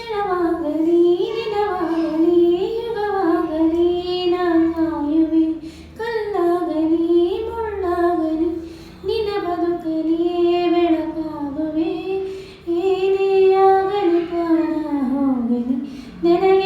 ಕ್ಷಣವಾಗಲಿ ದಿನವಾಗಲಿ ಯುಗವಾಗಲಿ ನಾ ಕಾಯುವೆ ಕಲ್ಲಾಗಲಿ ಮುಳ್ಳಾಗಲಿ ನಿನ್ನ ಬದುಕಲಿ ಬೆಳಕಾಗುವೆ ಏನೇ ಆಗಲಿ ಪ್ರಾಣ ಹೋಗಲಿ ನನಗೆ